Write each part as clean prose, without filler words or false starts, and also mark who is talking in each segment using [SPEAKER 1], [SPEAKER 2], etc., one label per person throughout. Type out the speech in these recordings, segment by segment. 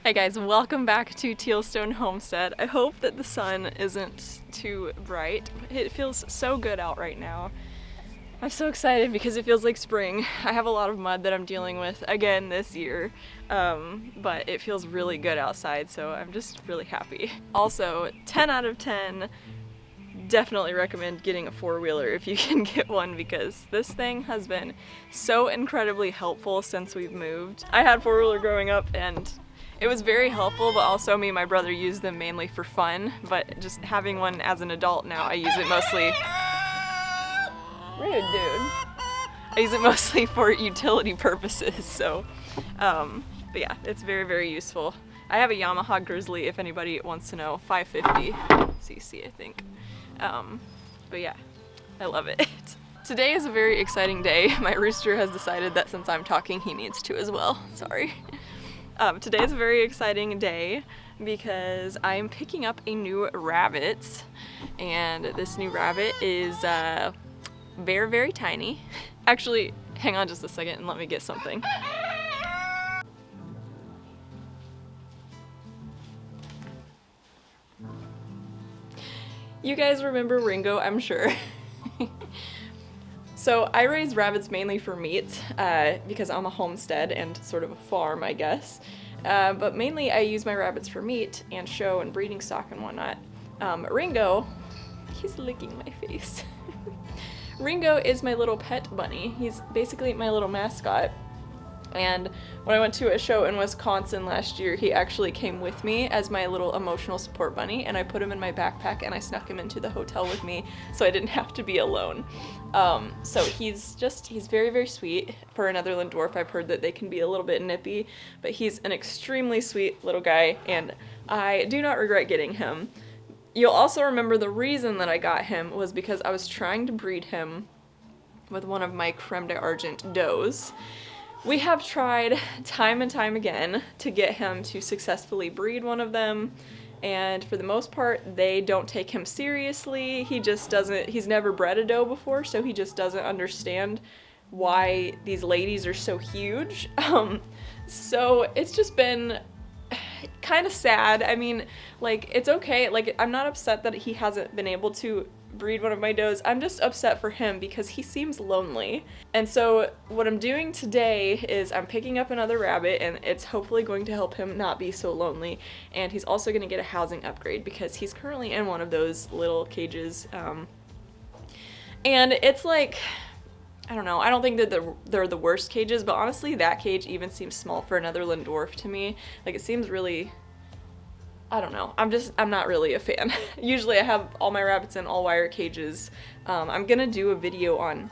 [SPEAKER 1] Hey guys, welcome back to Tealstone Homestead. I hope that the sun isn't too bright. It feels so good out right now. I'm so excited because it feels like spring. I have a lot of mud that I'm dealing with again this year, but it feels really good outside, so I'm just really happy. Also, 10 out of 10, definitely recommend getting a four-wheeler if you can get one, because this thing has been so incredibly helpful since we've moved. I had four-wheeler growing up and it was very helpful, but also me and my brother used them mainly for fun, but just having one as an adult now, I use it mostly... Rude, dude. I use it mostly for utility purposes, so, but yeah, it's very, very useful. I have a Yamaha Grizzly, if anybody wants to know, 550 cc, I think. But yeah, I love it. Today is a very exciting day. My rooster has decided that since I'm talking, he needs to as well. Sorry. Today is a very exciting day because I'm picking up a new rabbit, and this new rabbit is very, very tiny. Actually, hang on just a second and let me get something. You guys remember Ringo, I'm sure. So I raise rabbits mainly for meat because I'm a homestead and sort of a farm, I guess. But mainly I use my rabbits for meat and show and breeding stock and whatnot. Ringo, he's licking my face. Ringo is my little pet bunny. He's basically my little mascot. And when I went to a show in Wisconsin last year, he actually came with me as my little emotional support bunny, and I put him in my backpack and I snuck him into the hotel with me so I didn't have to be alone. So he's very, very sweet. For a Netherland Dwarf, I've heard that they can be a little bit nippy, but he's an extremely sweet little guy, and I do not regret getting him. You'll also remember the reason that I got him was because I was trying to breed him with one of my creme d'argent does. We have tried time and time again to get him to successfully breed one of them, and for the most part, they don't take him seriously. He's never bred a doe before, so he just doesn't understand why these ladies are so huge. So it's just been kind of sad. I mean, like, it's okay. Like, I'm not upset that he hasn't been able to breed one of my does. I'm just upset for him because he seems lonely. And so what I'm doing today is I'm picking up another rabbit, and it's hopefully going to help him not be so lonely. And he's also going to get a housing upgrade because he's currently in one of those little cages. And it's like, I don't know, I don't think that they're the worst cages, but honestly that cage even seems small for a Netherland Dwarf to me. Like, it seems really, I don't know, I'm not really a fan. Usually I have all my rabbits in all wire cages. I'm gonna do a video on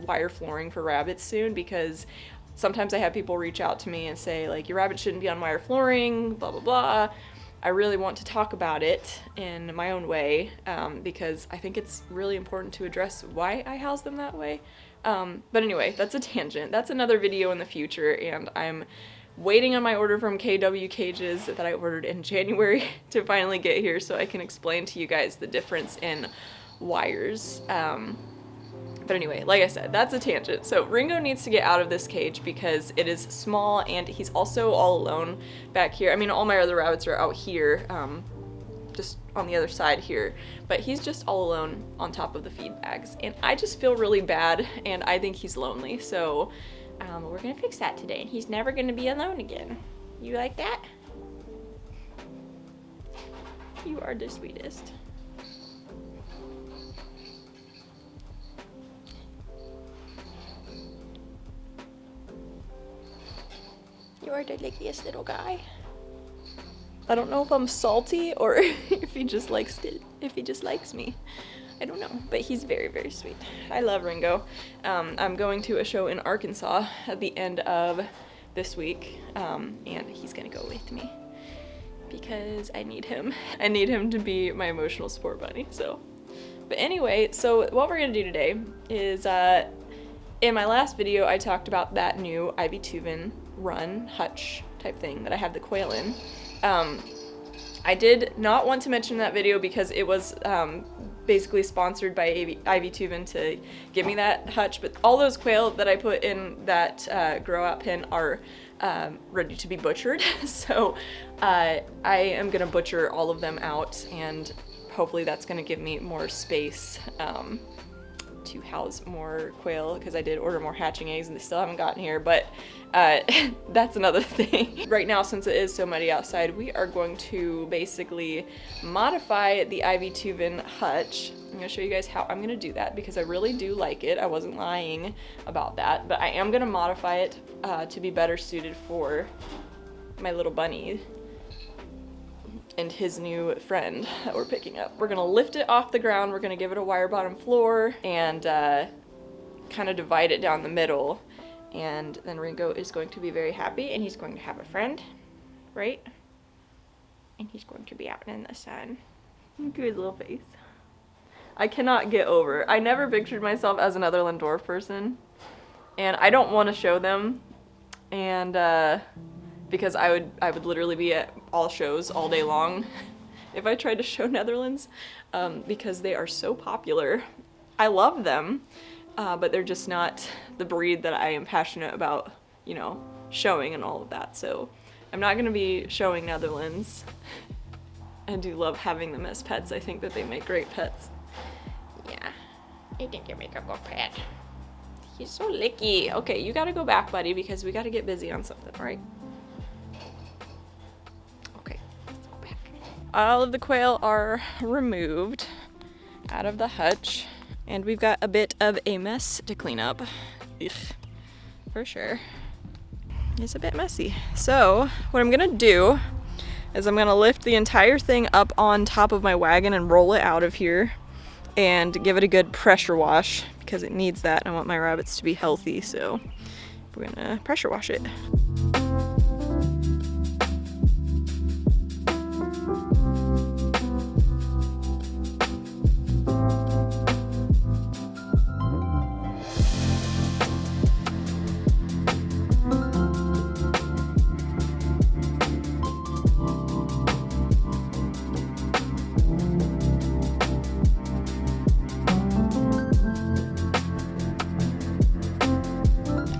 [SPEAKER 1] wire flooring for rabbits soon, because sometimes I have people reach out to me and say, like, your rabbit shouldn't be on wire flooring, blah blah blah. I really want to talk about it in my own way, because I think it's really important to address why I house them that way. But anyway, that's a tangent. That's another video in the future, and I'm waiting on my order from KW Cages that I ordered in January to finally get here so I can explain to you guys the difference in wires. But anyway, like I said, that's a tangent. So Ringo needs to get out of this cage because it is small, and he's also all alone back here. I mean, all my other rabbits are out here, just on the other side here, but he's just all alone on top of the feed bags, and I just feel really bad, and I think he's lonely. So we're gonna fix that today, and he's never gonna be alone again. You like that? You are the sweetest. You are the lickiest little guy. I don't know if I'm salty or if he just likes me. I don't know, but he's very, very sweet. I love Ringo. I'm going to a show in Arkansas at the end of this week, and he's gonna go with me because I need him. I need him to be my emotional support bunny, so. But anyway, so what we're gonna do today is, in my last video, I talked about that new Ivy Tuvin run hutch type thing that I have the quail in. I did not want to mention that video because it was basically sponsored by Ivy Tuvin to give me that hutch, but all those quail that I put in that grow out pen are ready to be butchered. So I am gonna butcher all of them out, and hopefully that's gonna give me more space to house more quail, because I did order more hatching eggs and they still haven't gotten here, but that's another thing. Right now, since it is so muddy outside, we are going to basically modify the Ivy Tuvin hutch. I'm gonna show you guys how I'm gonna do that because I really do like it. I wasn't lying about that, but I am gonna modify it to be better suited for my little bunny and his new friend that we're picking up. We're gonna lift it off the ground, we're gonna give it a wire bottom floor, and kind of divide it down the middle. And then Ringo is going to be very happy, and he's going to have a friend, right? And he's going to be out in the sun. Look at his little face. I cannot get over. I never pictured myself as a Netherland Dwarf person, and I don't want to show them, and because I would literally be at all shows all day long if I tried to show Netherlands, because they are so popular. I love them, but they're just not the breed that I am passionate about, you know, showing and all of that. So I'm not going to be showing Netherlands. I do love having them as pets. I think that they make great pets. Yeah, I think they make a good pet. He's so licky. Okay, you got to go back, buddy, because we got to get busy on something, right? All of the quail are removed out of the hutch, and we've got a bit of a mess to clean up. Ugh, for sure. It's a bit messy. So what I'm gonna do is I'm gonna lift the entire thing up on top of my wagon and roll it out of here and give it a good pressure wash because it needs that. I want my rabbits to be healthy, so we're gonna pressure wash it.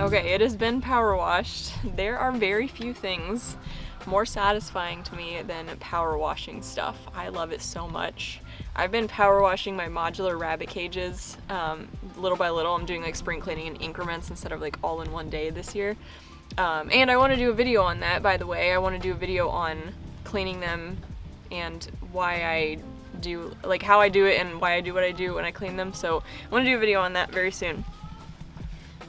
[SPEAKER 1] Okay, it has been power washed. There are very few things more satisfying to me than power washing stuff. I love it so much. I've been power washing my modular rabbit cages little by little. I'm doing like spring cleaning in increments instead of like all in one day this year. And I want to do a video on that, by the way. I want to do a video on cleaning them and why I do, like how I do it and why I do what I do when I clean them. So I want to do a video on that very soon.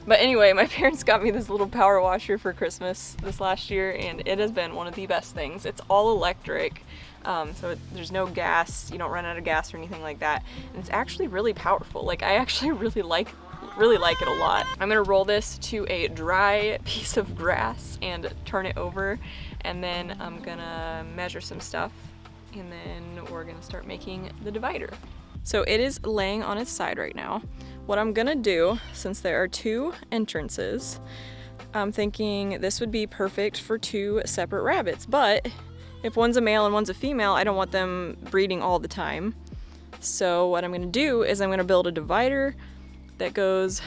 [SPEAKER 1] But anyway, my parents got me this little power washer for Christmas this last year, and it has been one of the best things. It's all electric, so there's no gas, you don't run out of gas or anything like that. And it's actually really powerful. Like, I actually really like it a lot. I'm gonna roll this to a dry piece of grass and turn it over, and then I'm gonna measure some stuff, and then we're gonna start making the divider. So it is laying on its side right now. What I'm gonna do, since there are two entrances, I'm thinking this would be perfect for two separate rabbits, but if one's a male and one's a female, I don't want them breeding all the time. So what I'm gonna do is I'm gonna build a divider that goes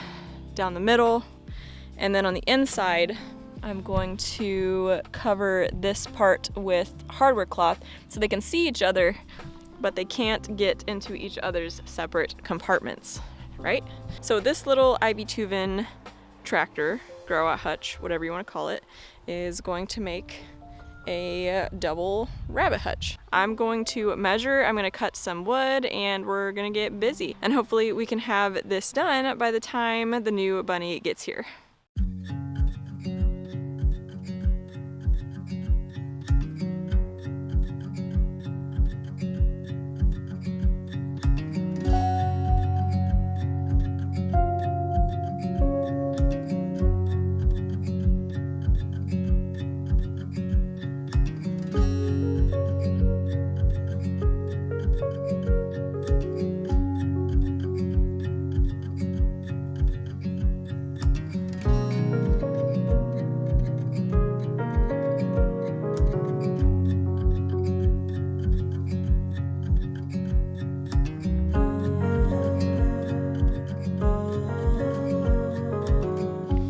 [SPEAKER 1] down the middle, and then on the inside, I'm going to cover this part with hardware cloth so they can see each other, but they can't get into each other's separate compartments, right? So this little Ivy Tuvin tractor, grow out hutch, whatever you want to call it, is going to make a double rabbit hutch. I'm going to measure, I'm going to cut some wood, and we're going to get busy. And hopefully we can have this done by the time the new bunny gets here.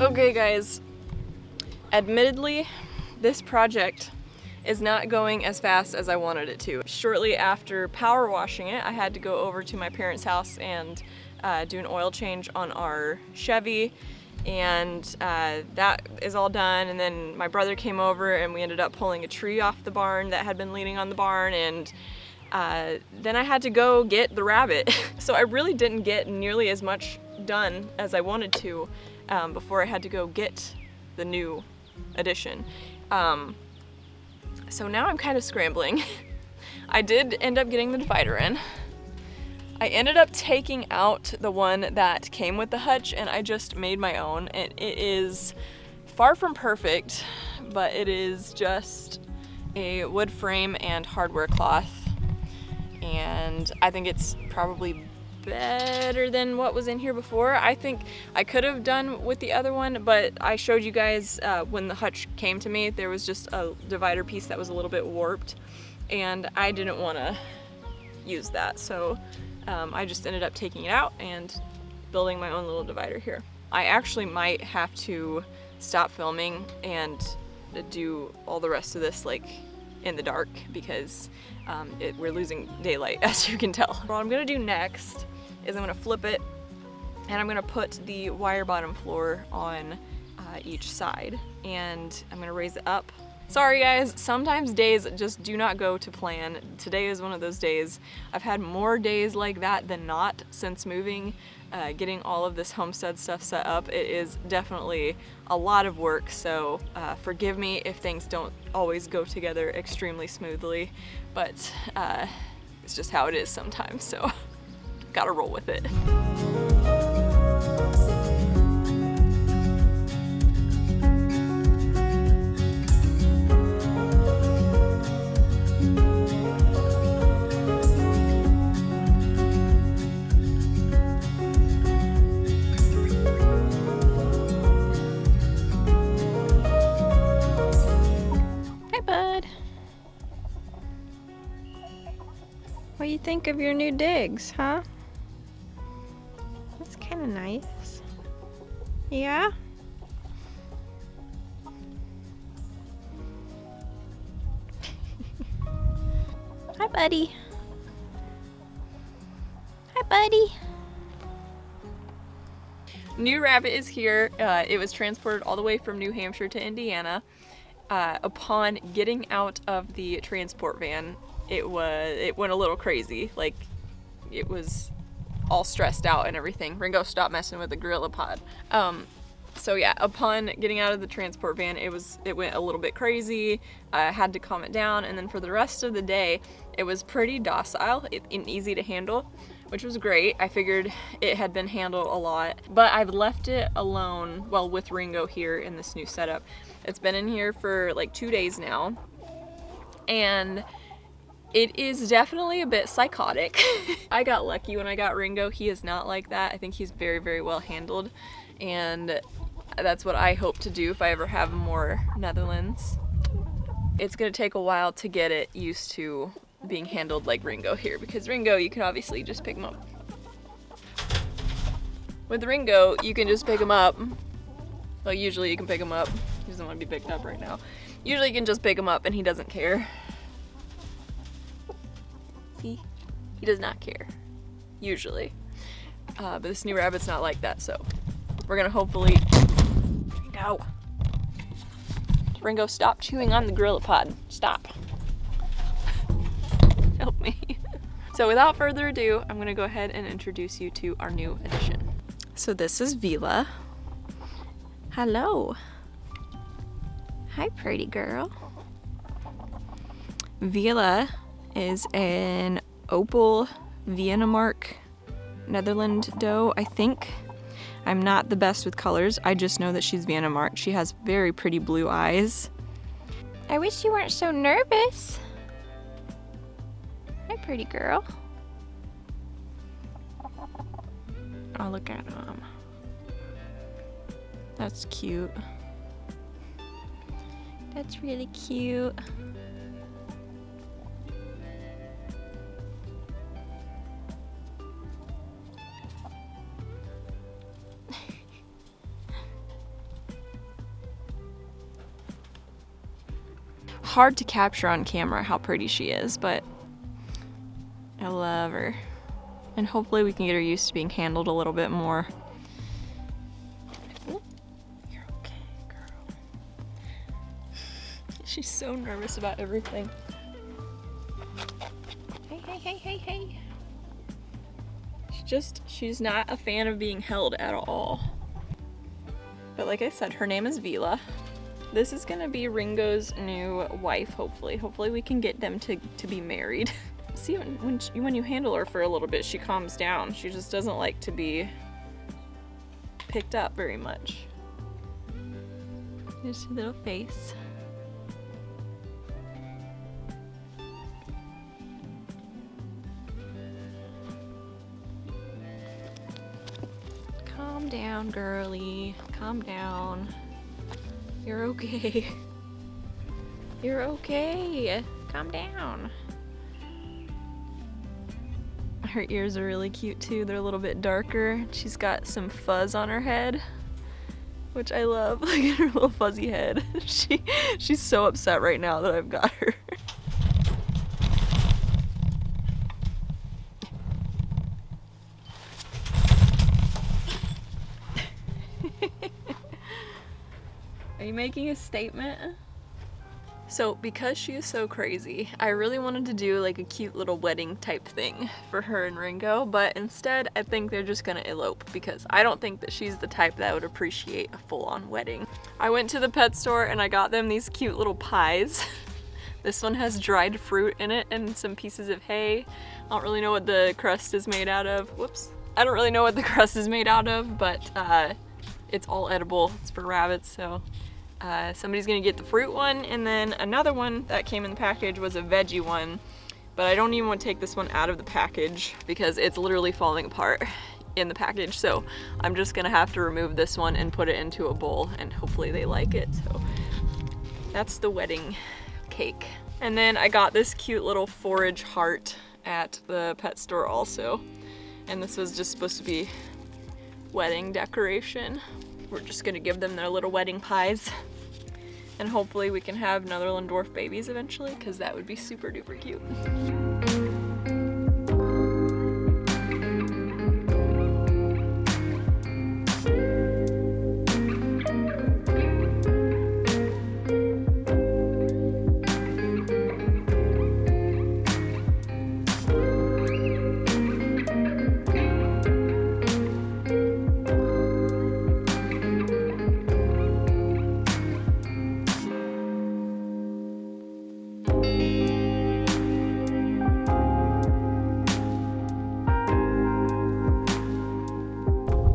[SPEAKER 1] Okay guys, admittedly, this project is not going as fast as I wanted it to. Shortly after power washing it, I had to go over to my parents' house and do an oil change on our Chevy, and that is all done. And then my brother came over and we ended up pulling a tree off the barn that had been leaning on the barn, and then I had to go get the rabbit. So I really didn't get nearly as much done as I wanted to before I had to go get the new addition. So now I'm kind of scrambling. I did end up getting the divider in. I ended up taking out the one that came with the hutch and I just made my own. It is far from perfect, but it is just a wood frame and hardware cloth. And I think it's probably better than what was in here before. I think I could have done with the other one, but I showed you guys when the hutch came to me, there was just a divider piece that was a little bit warped, and I didn't want to use that. So I just ended up taking it out and building my own little divider here. I actually might have to stop filming and do all the rest of this like in the dark because we're losing daylight, as you can tell. What I'm gonna do next is I'm gonna flip it and I'm gonna put the wire bottom floor on each side, and I'm gonna raise it up. Sorry guys, sometimes days just do not go to plan. Today is one of those days. I've had more days like that than not since moving. Getting all of this homestead stuff set up, it is definitely a lot of work, so forgive me if things don't always go together extremely smoothly, but it's just how it is sometimes, so gotta roll with it. What do you think of your new digs, huh? That's kind of nice. Yeah? Hi, buddy. Hi, buddy. New rabbit is here. It was transported all the way from New Hampshire to Indiana. Upon getting out of the transport van, it went a little crazy. Like, it was all stressed out and everything. Ringo, stop messing with the gorilla pod. So yeah, upon getting out of the transport van, it went a little bit crazy. I had to calm it down, and then for the rest of the day, it was pretty docile and easy to handle, which was great. I figured it had been handled a lot, but I've left it alone, well, with Ringo here in this new setup. It's been in here for like 2 days now, and it is definitely a bit psychotic. I got lucky when I got Ringo. He is not like that. I think he's very, very well handled, and that's what I hope to do if I ever have more Netherlands. It's gonna take a while to get it used to being handled like Ringo here, because Ringo, you can obviously just pick him up. With Ringo, you can just pick him up. Well, usually you can pick him up. He doesn't want to be picked up right now. Usually you can just pick him up and he doesn't care. See? He does not care. Usually. But this new rabbit's not like that, so we're gonna hopefully... Ringo! Ringo, stop chewing on the gorilla pod. Stop. Help me. So without further ado, I'm gonna go ahead and introduce you to our new addition. So this is Vila. Hello. Hi, pretty girl. Vila is an opal Vienna mark Netherland doe, I think. I'm not the best with colors. I just know that she's Vienna marked. She has very pretty blue eyes. I wish you weren't so nervous. Hi, pretty girl. Oh, look at him. That's cute. That's really cute. hard to capture on camera how pretty she is, but I love her. And hopefully we can get her used to being handled a little bit more. You're okay, girl. She's so nervous about everything. Hey. She's not a fan of being held at all. But like I said, her name is Vila. This is gonna be Ringo's new wife, hopefully. Hopefully we can get them to be married. See, when you handle her for a little bit, she calms down. She just doesn't like to be picked up very much. There's her little face. Calm down, girly. Calm down. You're okay. You're okay. Calm down. Her ears are really cute too. They're a little bit darker. She's got some fuzz on her head, which I love. Look at her little fuzzy head. She's so upset right now that I've got her. Are you making a statement? So because she is so crazy, I really wanted to do like a cute little wedding type thing for her and Ringo, but instead I think they're just gonna elope because I don't think that she's the type that would appreciate a full-on wedding. I went to the pet store and I got them these cute little pies. This one has dried fruit in it and some pieces of hay. I don't really know what the crust is made out of. Whoops. I don't really know what the crust is made out of, but it's all edible. It's for rabbits, so somebody's gonna get the fruit one, and then another one that came in the package was a veggie one, but I don't even want to take this one out of the package because it's literally falling apart in the package, so I'm just gonna have to remove this one and put it into a bowl, and hopefully they like it. So that's the wedding cake. And then I got this cute little forage heart at the pet store also, and this was just supposed to be wedding decoration. We're just gonna give them their little wedding pies, and hopefully we can have Netherland Dwarf babies eventually, because that would be super duper cute.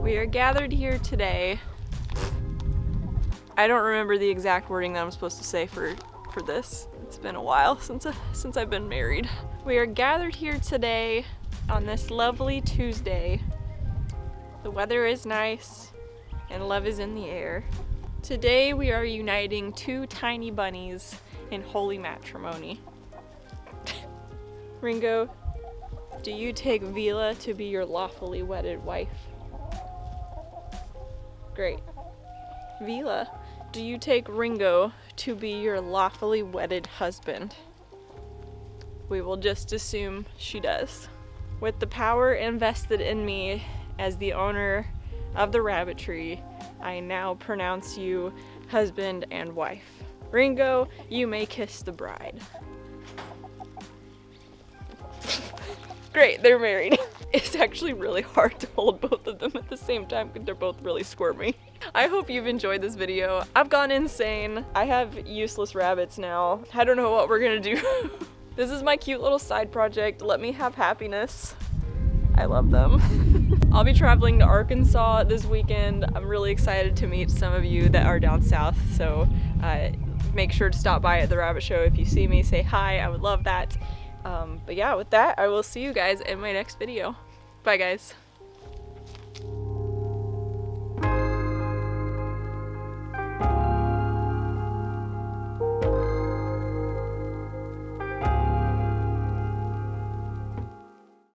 [SPEAKER 1] We are gathered here today. I don't remember the exact wording that I'm supposed to say for this. It's been a while since I've been married. We are gathered here today on this lovely Tuesday. The weather is nice and love is in the air. Today we are uniting two tiny bunnies in holy matrimony. Ringo, do you take Vila to be your lawfully wedded wife? Great. Vila, do you take Ringo to be your lawfully wedded husband? We will just assume she does. With the power invested in me as the owner of the rabbitry, I now pronounce you husband and wife. Ringo, you may kiss the bride. Great, they're married. It's actually really hard to hold both of them at the same time because they're both really squirmy. I hope you've enjoyed this video. I've gone insane. I have useless rabbits now. I don't know what we're gonna do. This is my cute little side project. Let me have happiness. I love them. I'll be traveling to Arkansas this weekend. I'm really excited to meet some of you that are down south, so make sure to stop by at the rabbit show. If you see me, say hi. I would love that. But yeah, with that, I will see you guys in my next video. Bye, guys.